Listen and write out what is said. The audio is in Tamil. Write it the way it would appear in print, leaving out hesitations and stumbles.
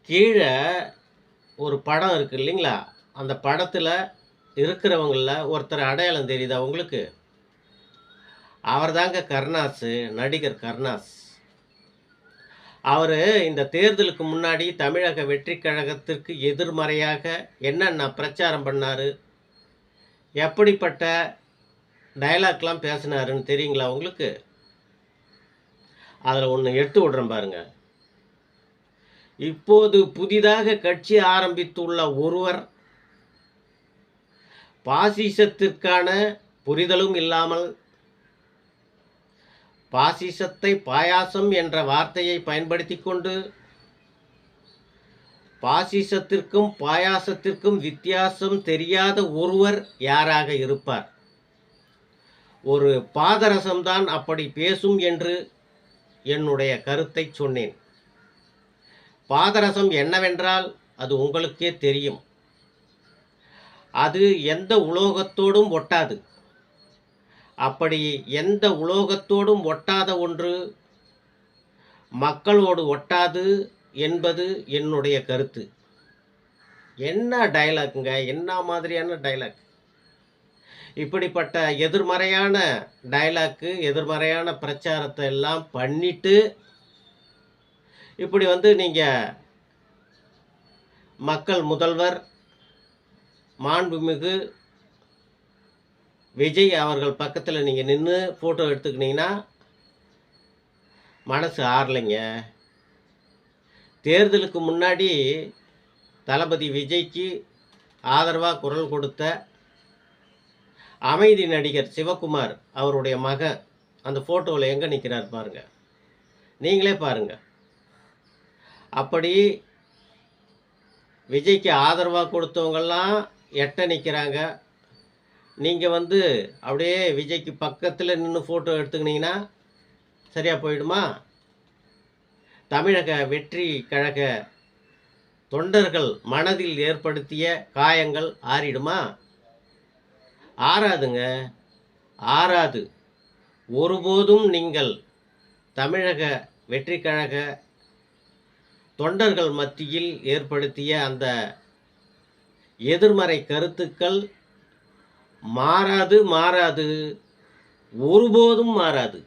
கீழ ஒரு படம் இருக்கு இல்லைங்களா? அந்த படத்துல இருக்கிறவங்கள்ல ஒருத்தர் அடையாளம் தெரியுதா உங்களுக்கு? அவர்தாங்க கருணாசு, நடிகர் கருணாஸ். அவரு இந்த தேர்தலுக்கு முன்னாடி தமிழக வெற்றிக் கழகத்திற்கு எதிர்மறையாக என்னென்ன பிரச்சாரம் பண்ணாரு? எப்படிப்பட்ட டயலாக்லாம் பேசினாருன்னு தெரியுங்களா உங்களுக்கு? அதுல ஒண்ணு எடுத்து விடுறேன் பாருங்க. இப்போது புதிதாக கட்சி ஆரம்பித்துள்ள ஒருவர் பாசிசத்திற்கான புரிதலும் இல்லாமல் பாசிசத்தை பாயாசம் என்ற வார்த்தையை பயன்படுத்திக் கொண்டு பாசிசத்திற்கும் பாயாசத்திற்கும் வித்தியாசம் தெரியாத ஒருவர் யாராக இருப்பார்? ஒரு பாதரசம்தான் அப்படி பேசும் என்று என்னுடைய கருத்தை சொன்னேன். பாதரசம் என்னவென்றால் அது உங்களுக்கே தெரியும். அது எந்த உலோகத்தோடும் ஒட்டாது. அப்படி எந்த உலோகத்தோடும் ஒட்டாத ஒன்று மக்களோடு ஒட்டாது என்பது என்னுடைய கருத்து. என்ன டயலாக்குங்க, என்ன மாதிரியான டயலாக்? இப்படிப்பட்ட எதிர்மறையான டயலாக்கு, எதிர்மறையான பிரச்சாரத்தை எல்லாம் பண்ணிட்டு இப்படி நீங்க மக்கள் முதல்வர் மாண்புமிகு விஜய் அவர்கள் பக்கத்துல நீங்க நின்னு போட்டோ எடுத்துக்கினீங்கன்னா மனசு ஆறலைங்க. தேர்தலுக்கு முன்னாடி தளபதி விஜய்க்கு ஆதரவா குரல் கொடுத்த அமைதி நடிகர் சிவகுமார் அவருடைய மகன் அந்த போட்டோவில் எங்க நிற்கிறார் பாருங்க, நீங்களே பாருங்க. அப்படி விஜய்க்கு ஆதரவா கொடுத்தவங்கெல்லாம் எட்ட நிற்கிறாங்க. நீங்க அப்படியே விஜய்க்கு பக்கத்தில் நின்று போட்டோ எடுத்துக்கினீங்கன்னா சரியா போயிடுமா? தமிழக வெற்றி கழக தொண்டர்கள் மனதில் ஏற்படுத்திய காயங்கள் ஆறிடுமா? ஆறாதுங்க, ஆறாது. ஒருபோதும் நீங்கள் தமிழக வெற்றி கழக தொண்டர்கள் மத்தியில் ஏற்படுத்திய அந்த எதிர்மறை கருத்துக்கள் மாறாது, மாறாது, ஒருபோதும் மாறாது.